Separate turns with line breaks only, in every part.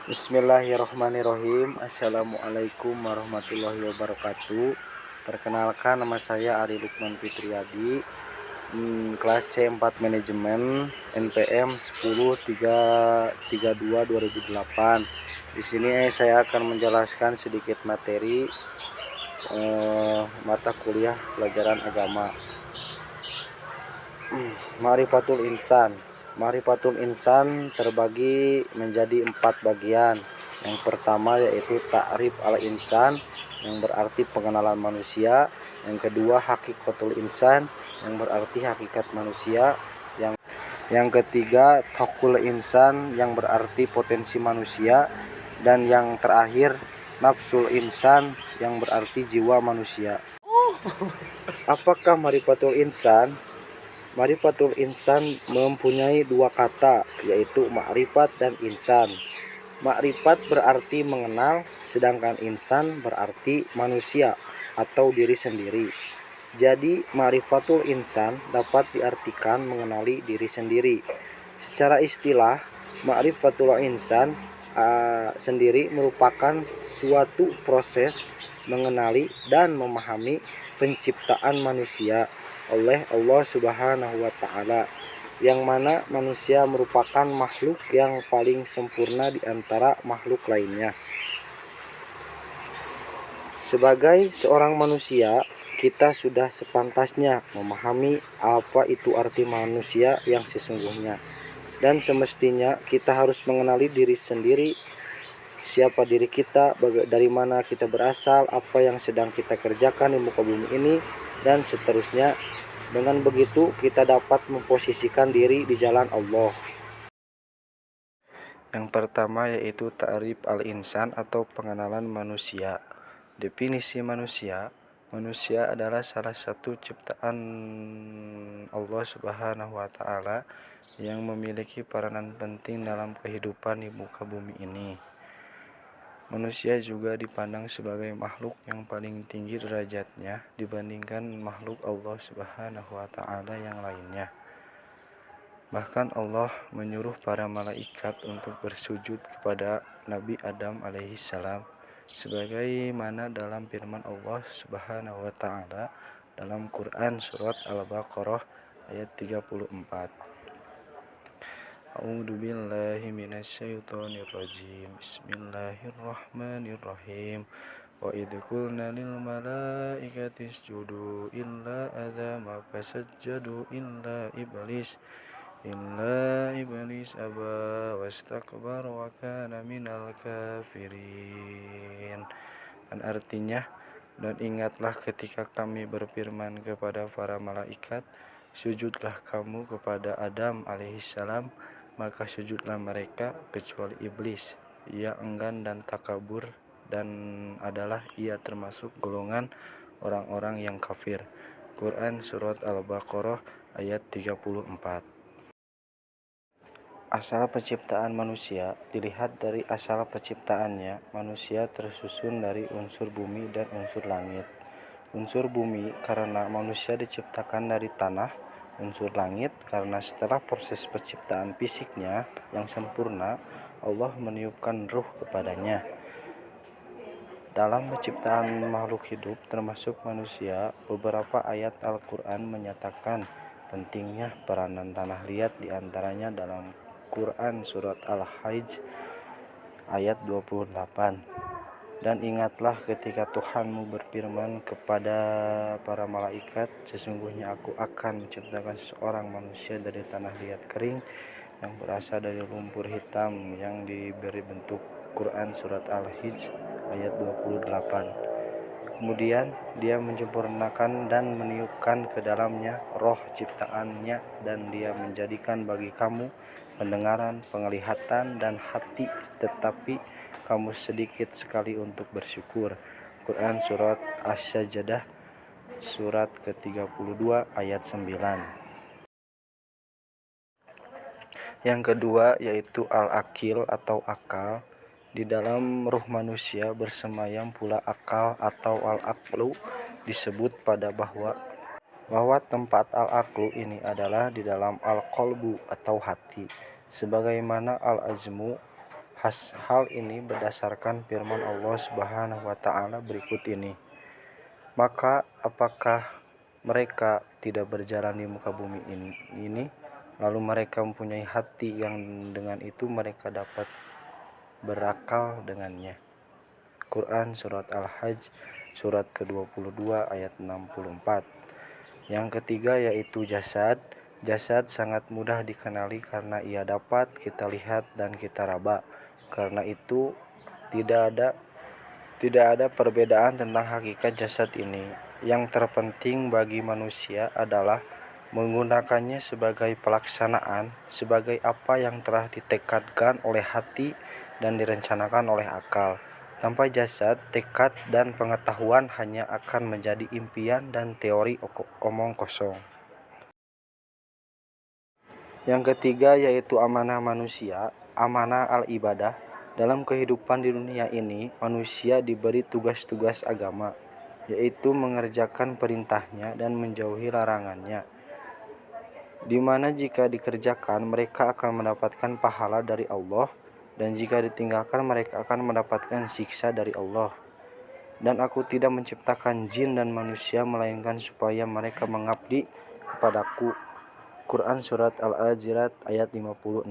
Bismillahirrahmanirrahim. Assalamualaikum warahmatullahi wabarakatuh. Perkenalkan, nama saya Ari Lukman Fitriadi, kelas C4 Manajemen, NPM 10.332/2008. Di sini saya akan menjelaskan sedikit materi mata kuliah pelajaran agama. Ma'rifatul Insan. Ma'rifatul Insan terbagi menjadi 4 bagian. Yang pertama yaitu ta'rif al-insan, yang berarti pengenalan manusia. Yang kedua hakikatul insan, yang berarti hakikat manusia. Yang ketiga taqul insan, yang berarti potensi manusia. Dan yang terakhir nafsul insan, yang berarti jiwa manusia. Apakah ma'rifatul insan? Ma'rifatul insan mempunyai 2 kata, yaitu ma'rifat dan insan. Ma'rifat berarti mengenal, sedangkan insan berarti manusia atau diri sendiri. Jadi ma'rifatul insan dapat diartikan mengenali diri sendiri. Secara istilah, ma'rifatul insan sendiri merupakan suatu proses mengenali dan memahami penciptaan manusia oleh Allah Subhanahu wa Ta'ala, yang mana manusia merupakan makhluk yang paling sempurna di antara makhluk lainnya. Sebagai seorang manusia, kita sudah sepantasnya memahami apa itu arti manusia yang sesungguhnya, dan semestinya kita harus mengenali diri sendiri, siapa diri kita, dari mana kita berasal, apa yang sedang kita kerjakan di muka bumi ini, dan seterusnya. Dengan begitu kita dapat memposisikan diri di jalan Allah. Yang pertama yaitu ta'rif al-insan atau pengenalan manusia. Definisi manusia. Manusia adalah salah satu ciptaan Allah Subhanahu wa Ta'ala yang memiliki peranan penting dalam kehidupan di muka bumi ini. Manusia juga dipandang sebagai makhluk yang paling tinggi derajatnya dibandingkan makhluk Allah Subhanahu wa Ta'ala yang lainnya. Bahkan Allah menyuruh para malaikat untuk bersujud kepada Nabi Adam alaihissalam, sebagaimana dalam firman Allah Subhanahu wa Ta'ala dalam Quran surat Al-Baqarah ayat 34. A'udzu billahi minasyaitonir rajim. Bismillahirrahmanirrahim. Wa idh qulna lil malaikati isjudu illa adama fasajjadu illa iblis aba wastakbara wa kana minal kafirin. Dan artinya, dan ingatlah ketika kami berfirman kepada para malaikat, sujudlah kamu kepada Adam alaihissalam, maka sujudlah mereka kecuali iblis. Ia enggan dan takabur, dan adalah ia termasuk golongan orang-orang yang kafir. Quran surat Al-Baqarah ayat 34. Asal penciptaan manusia. Dilihat dari asal penciptaannya, manusia tersusun dari unsur bumi dan unsur langit. Unsur bumi karena manusia diciptakan dari tanah, unsur langit karena setelah proses penciptaan fisiknya yang sempurna, Allah meniupkan ruh kepadanya. Dalam penciptaan makhluk hidup termasuk manusia, beberapa ayat Al-Quran menyatakan pentingnya peranan tanah liat, diantaranya dalam Quran surat Al-Hajj ayat 28. Dan ingatlah ketika Tuhanmu berfirman kepada para malaikat, sesungguhnya aku akan menciptakan seorang manusia dari tanah liat kering yang berasal dari lumpur hitam yang diberi bentuk. Quran surat Al-Hajj ayat 28. Kemudian dia menyempurnakan dan meniupkan ke dalamnya roh ciptaannya, dan dia menjadikan bagi kamu pendengaran, penglihatan, dan hati, tetapi kamu sedikit sekali untuk bersyukur. Quran surat Asy-Sajdah surat ke-32 ayat 9. Yang kedua yaitu al-akil atau akal. Di dalam ruh manusia bersemayam pula akal atau al-aqlu. Disebut pada bahwa tempat al-aqlu ini adalah di dalam al-qalbu atau hati, sebagaimana al-azmu Hal ini berdasarkan firman Allah Subhanahu wa taala berikut ini. Maka apakah mereka tidak berjalan di muka bumi ini, lalu mereka mempunyai hati yang dengan itu mereka dapat berakal dengannya. Quran Surat Al-Hajj surat ke-22 ayat 64. Yang ketiga yaitu jasad. Jasad sangat mudah dikenali karena ia dapat kita lihat dan kita raba. Karena itu tidak ada perbedaan tentang hakikat jasad ini. Yang terpenting bagi manusia adalah menggunakannya sebagai pelaksanaan, sebagai apa yang telah ditekadkan oleh hati dan direncanakan oleh akal. Tanpa jasad, tekad dan pengetahuan hanya akan menjadi impian dan teori omong kosong. Yang ketiga yaitu amanah manusia, amanah al-ibadah. Dalam kehidupan di dunia ini, manusia diberi tugas-tugas agama, yaitu mengerjakan perintahnya dan menjauhi larangannya. Di mana jika dikerjakan, mereka akan mendapatkan pahala dari Allah, dan jika ditinggalkan, mereka akan mendapatkan siksa dari Allah. Dan aku tidak menciptakan jin dan manusia melainkan supaya mereka mengabdi kepadaku. Quran Surat Al-Azirat ayat 56.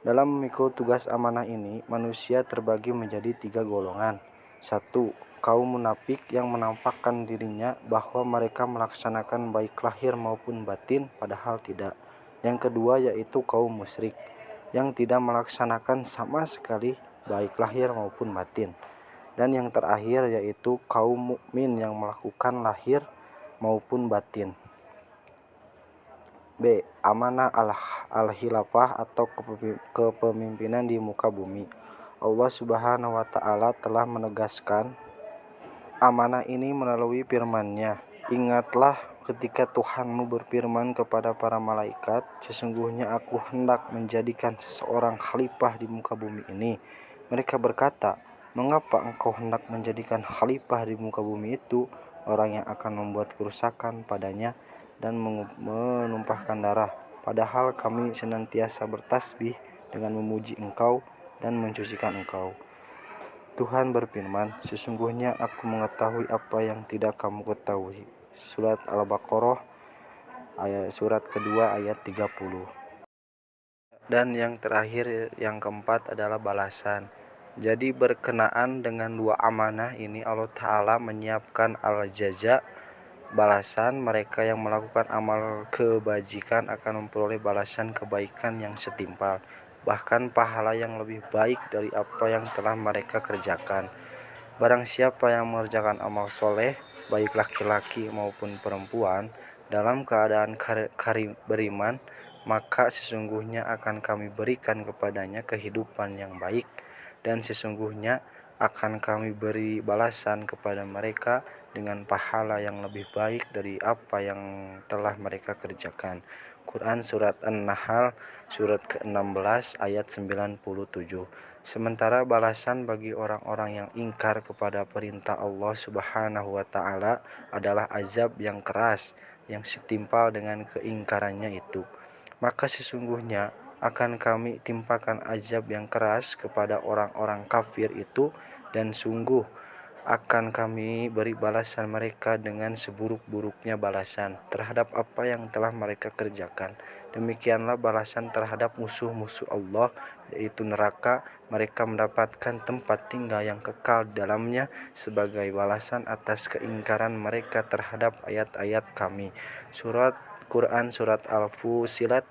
Dalam memikul tugas amanah ini, manusia terbagi menjadi 3 golongan. 1. Kaum munafik yang menampakkan dirinya bahwa mereka melaksanakan baik lahir maupun batin, padahal tidak. Yang kedua yaitu kaum musyrik yang tidak melaksanakan sama sekali baik lahir maupun batin. Dan yang terakhir yaitu kaum mukmin yang melakukan lahir maupun batin. B. Amanah al-khilafah atau kepemimpinan di muka bumi. Allah Subhanahu wa taala telah menegaskan amanah ini melalui firman-Nya. Ingatlah ketika Tuhanmu berfirman kepada para malaikat, sesungguhnya aku hendak menjadikan seseorang khalifah di muka bumi ini. Mereka berkata, mengapa engkau hendak menjadikan khalifah di muka bumi itu orang yang akan membuat kerusakan padanya dan menumpahkan darah, padahal kami senantiasa bertasbih dengan memuji engkau dan mensucikan engkau. Tuhan berfirman, sesungguhnya aku mengetahui apa yang tidak kamu ketahui. Surat Al-Baqarah surat kedua ayat 30. Dan yang terakhir, yang keempat adalah balasan. Jadi berkenaan dengan 2 amanah ini, Allah Ta'ala menyiapkan al-jaza, balasan. Mereka yang melakukan amal kebajikan akan memperoleh balasan kebaikan yang setimpal, bahkan pahala yang lebih baik dari apa yang telah mereka kerjakan. Barang siapa yang mengerjakan amal soleh, baik laki-laki maupun perempuan, dalam keadaan beriman, maka sesungguhnya akan kami berikan kepadanya kehidupan yang baik, dan sesungguhnya akan kami beri balasan kepada mereka dengan pahala yang lebih baik dari apa yang telah mereka kerjakan. Quran Surat An-Nahl surat ke-16 ayat 97. Sementara balasan bagi orang-orang yang ingkar kepada perintah Allah Subhanahu wa taala adalah azab yang keras yang setimpal dengan keingkarannya itu. Maka sesungguhnya akan kami timpakan azab yang keras kepada orang-orang kafir itu, dan sungguh akan kami beri balasan mereka dengan seburuk-buruknya balasan terhadap apa yang telah mereka kerjakan. Demikianlah balasan terhadap musuh-musuh Allah, yaitu neraka. Mereka mendapatkan tempat tinggal yang kekal di dalamnya sebagai balasan atas keingkaran mereka terhadap ayat-ayat kami. Quran Surat Al-Fusilat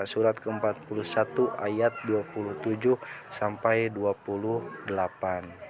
surat ke-41 ayat 27 sampai 28.